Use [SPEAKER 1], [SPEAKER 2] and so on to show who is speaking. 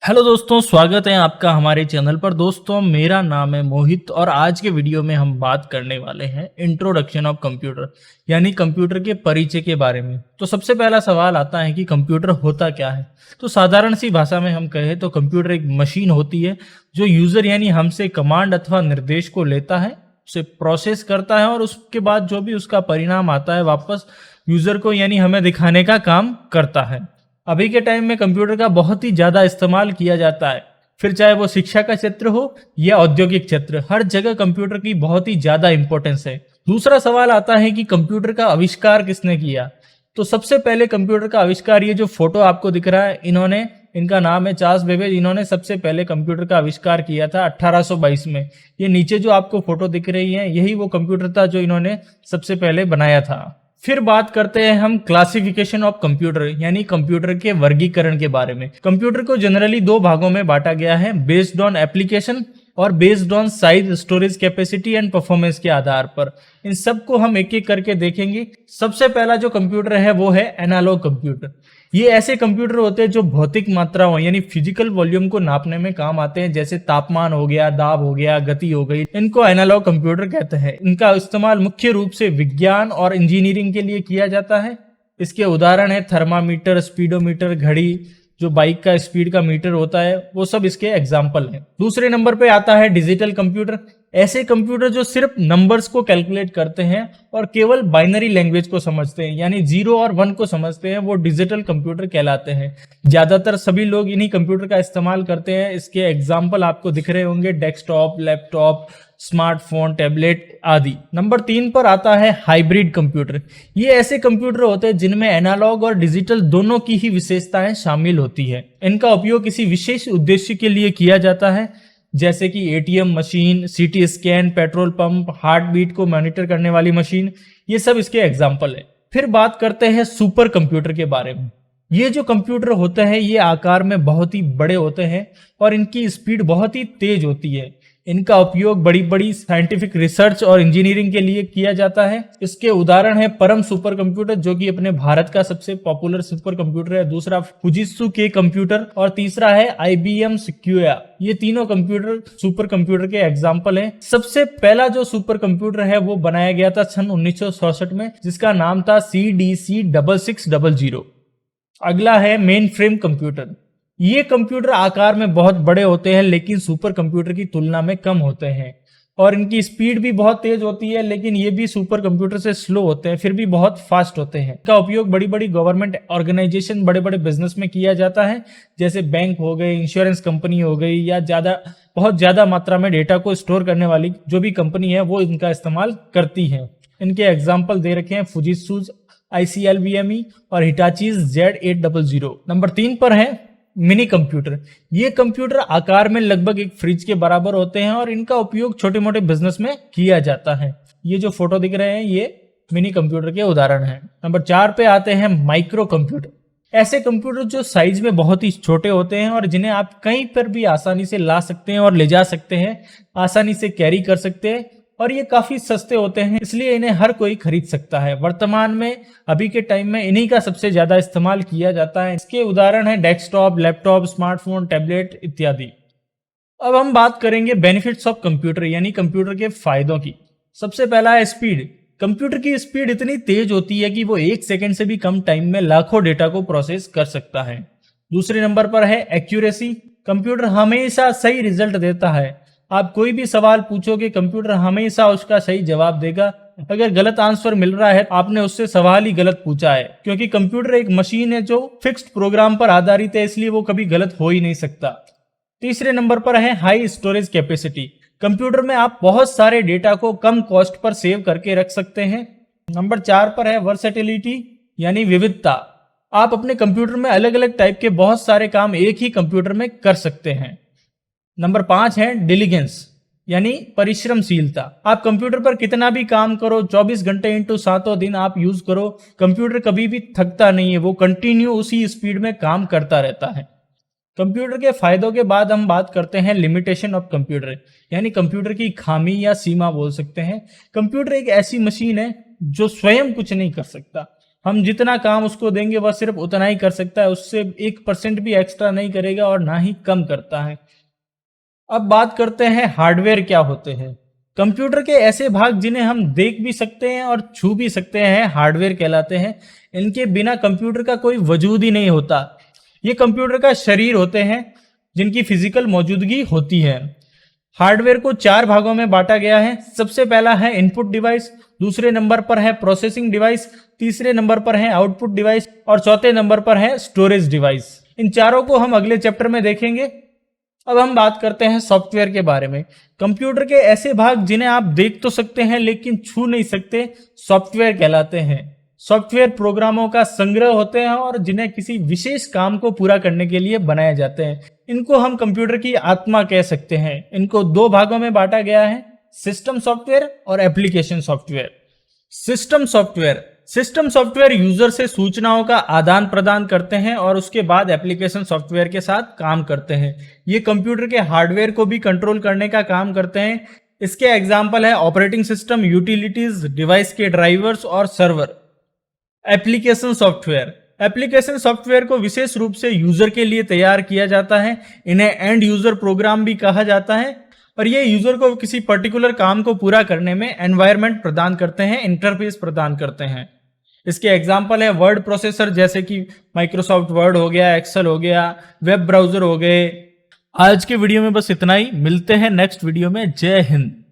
[SPEAKER 1] Hello दोस्तों, स्वागत है आपका हमारे चैनल पर। दोस्तों, मेरा नाम है मोहित और आज के वीडियो में हम बात करने वाले हैं इंट्रोडक्शन ऑफ कंप्यूटर यानी कंप्यूटर के परिचय के बारे में। तो सबसे पहला सवाल आता है कि कंप्यूटर होता क्या है। तो साधारण सी भाषा में हम कहें तो कंप्यूटर एक मशीन होती है जो यूजर यानी हमसे कमांड अथवा निर्देश को लेता है, उसे प्रोसेस करता है और उसके बाद जो भी उसका परिणाम आता है वापस यूजर को यानी हमें दिखाने का काम करता है। अभी के टाइम में कंप्यूटर का बहुत ही ज्यादा इस्तेमाल किया जाता है, फिर चाहे वो शिक्षा का क्षेत्र हो या औद्योगिक क्षेत्र, हर जगह कंप्यूटर की बहुत ही ज्यादा इंपॉर्टेंस है। दूसरा सवाल आता है कि कंप्यूटर का आविष्कार किसने किया। तो सबसे पहले कंप्यूटर का आविष्कार, ये जो फोटो आपको दिख रहा है, इनका नाम है चार्ल्स बेबेज। इन्होंने सबसे पहले कंप्यूटर का आविष्कार किया था 1822 में। ये नीचे जो आपको फोटो दिख रही है यही वो कंप्यूटर था जो इन्होंने सबसे पहले बनाया था। फिर बात करते हैं हम क्लासिफिकेशन ऑफ कंप्यूटर यानी कंप्यूटर के वर्गीकरण के बारे में। कंप्यूटर को जनरली दो भागों में बांटा गया है, बेस्ड ऑन एप्लीकेशन और based on size, storage capacity and performance के आधार पर। इन सबको हम एक एक करके देखेंगे। सबसे पहला जो कंप्यूटर है वो है एनालॉग कंप्यूटर। ये ऐसे कंप्यूटर होते हैं जो भौतिक मात्राओं यानी फिजिकल वॉल्यूम को नापने में काम आते हैं, जैसे तापमान हो गया, दाब हो गया, गति हो गई। इनको एनालॉग कंप्यूटर कहते हैं। इनका इस्तेमाल मुख्य रूप से विज्ञान और इंजीनियरिंग के लिए किया जाता है। इसके उदाहरण है थर्मामीटर, स्पीडोमीटर, घड़ी, जो बाइक का स्पीड का मीटर होता है, वो सब इसके एग्जाम्पल हैं। दूसरे नंबर पे आता है डिजिटल कंप्यूटर। ऐसे कंप्यूटर जो सिर्फ नंबर्स को कैलकुलेट करते हैं और केवल बाइनरी लैंग्वेज को समझते हैं यानी 0 और 1 को समझते हैं, वो डिजिटल कंप्यूटर कहलाते हैं। ज्यादातर सभी लोग इन्हीं कंप्यूटर का इस्तेमाल करते हैं। इसके एग्जाम्पल आपको दिख रहे होंगे, डेस्कटॉप, लैपटॉप, स्मार्टफोन, टैबलेट आदि। नंबर 3 पर आता है हाइब्रिड कंप्यूटर। ये ऐसे कंप्यूटर होते हैं जिनमें एनालॉग और डिजिटल दोनों की ही विशेषताएं शामिल होती है। इनका उपयोग किसी विशेष उद्देश्य के लिए किया जाता है, जैसे कि ATM machine, CT scan, petrol pump, heart beat को मॉनिटर करने वाली मशीन, ये सब इसके एग्जाम्पल है। फिर बात करते हैं सुपर कंप्यूटर के बारे में। ये जो कंप्यूटर होते हैं ये आकार में बहुत ही बड़े होते हैं और इनकी स्पीड बहुत ही तेज होती है। इनका उपयोग बड़ी बड़ी साइंटिफिक रिसर्च और इंजीनियरिंग के लिए किया जाता है। इसके उदाहरण है परम सुपर कंप्यूटर, जो कि अपने भारत का सबसे पॉपुलर सुपर कंप्यूटर है। दूसरा फुजित्सु के कंप्यूटर और तीसरा है आईबीएम सिक्यूया। ये तीनों कंप्यूटर सुपर कंप्यूटर के एग्जाम्पल हैं। सबसे पहला जो सुपर कंप्यूटर है वो बनाया गया था सन 1966 में, जिसका नाम था CDC 6600। अगला है मेन फ्रेम कंप्यूटर। ये कंप्यूटर आकार में बहुत बड़े होते हैं लेकिन सुपर कंप्यूटर की तुलना में कम होते हैं और इनकी स्पीड भी बहुत तेज होती है, लेकिन ये भी सुपर कंप्यूटर से स्लो होते हैं, फिर भी बहुत फास्ट होते हैं। इनका उपयोग बड़ी बड़ी गवर्नमेंट ऑर्गेनाइजेशन, बड़े बड़े बिजनेस में किया जाता है, जैसे बैंक हो गई, इंश्योरेंस कंपनी हो गई, या बहुत ज्यादा मात्रा में डेटा को स्टोर करने वाली जो भी कंपनी है वो इनका इस्तेमाल करती है। इनके एग्जाम्पल दे रखे हैं फुजित्सु, ICLVME और हिटाचीज Z800। नंबर 3 पर है मिनी कंप्यूटर। ये कंप्यूटर आकार में लगभग एक फ्रिज के बराबर होते हैं और इनका उपयोग छोटे मोटे बिजनेस में किया जाता है। ये जो फोटो दिख रहे हैं ये मिनी कंप्यूटर के उदाहरण हैं। नंबर 4 पे आते हैं माइक्रो कंप्यूटर। ऐसे कंप्यूटर जो साइज में बहुत ही छोटे होते हैं और जिन्हें आप कहीं पर भी आसानी से ला सकते हैं और ले जा सकते हैं, आसानी से कैरी कर सकते हैं, और ये काफी सस्ते होते हैं, इसलिए इन्हें हर कोई खरीद सकता है। वर्तमान में अभी के टाइम में इन्हीं का सबसे ज्यादा इस्तेमाल किया जाता है। इसके उदाहरण है डेस्कटॉप, लैपटॉप, स्मार्टफोन, टैबलेट इत्यादि। अब हम बात करेंगे बेनिफिट्स ऑफ कंप्यूटर यानी कंप्यूटर के फायदों की। सबसे पहला है स्पीड। कंप्यूटर की स्पीड इतनी तेज होती है कि वो 1 सेकंड से भी कम टाइम में लाखों डेटा को प्रोसेस कर सकता है। दूसरे नंबर पर है एक्यूरेसी। कंप्यूटर हमेशा सही रिजल्ट देता है। आप कोई भी सवाल पूछोगे, कंप्यूटर हमेशा उसका सही जवाब देगा। अगर गलत आंसर मिल रहा है, आपने उससे सवाल ही गलत पूछा है, क्योंकि कंप्यूटर एक मशीन है जो फिक्स्ड प्रोग्राम पर आधारित है, इसलिए वो कभी गलत हो ही नहीं सकता। तीसरे नंबर पर है हाई स्टोरेज कैपेसिटी। कंप्यूटर में आप बहुत सारे डेटा को कम कॉस्ट पर सेव करके रख सकते हैं। नंबर 4 पर है वर्सेटिलिटी यानी विविधता। आप अपने कंप्यूटर में अलग अलग टाइप के बहुत सारे काम एक ही कंप्यूटर में कर सकते हैं। नंबर 5 है डिलीजेंस यानी परिश्रमशीलता। आप कंप्यूटर पर कितना भी काम करो, 24 घंटे इंटू 7 दिन आप यूज करो, कंप्यूटर कभी भी थकता नहीं है, वो कंटिन्यू उसी स्पीड में काम करता रहता है। कंप्यूटर के फायदों के बाद हम बात करते हैं लिमिटेशन ऑफ कंप्यूटर यानी कंप्यूटर की खामी या सीमा बोल सकते हैं। कंप्यूटर एक ऐसी मशीन है जो स्वयं कुछ नहीं कर सकता। हम जितना काम उसको देंगे वह सिर्फ उतना ही कर सकता है, उससे 1% भी एक्स्ट्रा नहीं करेगा और ना ही कम करता है। अब बात करते हैं हार्डवेयर क्या होते हैं। कंप्यूटर के ऐसे भाग जिन्हें हम देख भी सकते हैं और छू भी सकते हैं हार्डवेयर कहलाते हैं। इनके बिना कंप्यूटर का कोई वजूद ही नहीं होता। ये कंप्यूटर का शरीर होते हैं जिनकी फिजिकल मौजूदगी होती है। हार्डवेयर को 4 भागों में बांटा गया है। सबसे पहला है इनपुट डिवाइस, दूसरे नंबर पर है प्रोसेसिंग डिवाइस, तीसरे नंबर पर है आउटपुट डिवाइस और चौथे नंबर पर है स्टोरेज डिवाइस। इन चारों को हम अगले चैप्टर में देखेंगे। अब हम बात करते हैं सॉफ्टवेयर के बारे में। कंप्यूटर के ऐसे भाग जिन्हें आप देख तो सकते हैं लेकिन छू नहीं सकते, सॉफ्टवेयर कहलाते हैं। सॉफ्टवेयर प्रोग्रामों का संग्रह होते हैं और जिन्हें किसी विशेष काम को पूरा करने के लिए बनाए जाते हैं। इनको हम कंप्यूटर की आत्मा कह सकते हैं। इनको 2 भागों में बांटा गया है, सिस्टम सॉफ्टवेयर और application software. System software user से सूचनाओं का आदान प्रदान करते हैं और उसके बाद एप्लीकेशन सॉफ्टवेयर के साथ काम करते हैं। ये कंप्यूटर के हार्डवेयर को भी कंट्रोल करने का काम करते हैं। इसके एग्जाम्पल है ऑपरेटिंग सिस्टम, यूटिलिटीज, डिवाइस के ड्राइवर्स और सर्वर। एप्लीकेशन सॉफ्टवेयर को विशेष रूप से यूजर के लिए तैयार किया जाता है। इन्हें एंड यूजर प्रोग्राम भी कहा जाता है और ये यूजर को किसी पर्टिकुलर काम को पूरा करने में एनवायरनमेंट प्रदान करते हैं, इंटरफेस प्रदान करते हैं। इसके एग्जाम्पल है वर्ड प्रोसेसर जैसे कि माइक्रोसॉफ्ट वर्ड हो गया, एक्सेल हो गया, वेब ब्राउजर हो गए। आज के वीडियो में बस इतना ही, मिलते हैं नेक्स्ट वीडियो में। जय हिंद।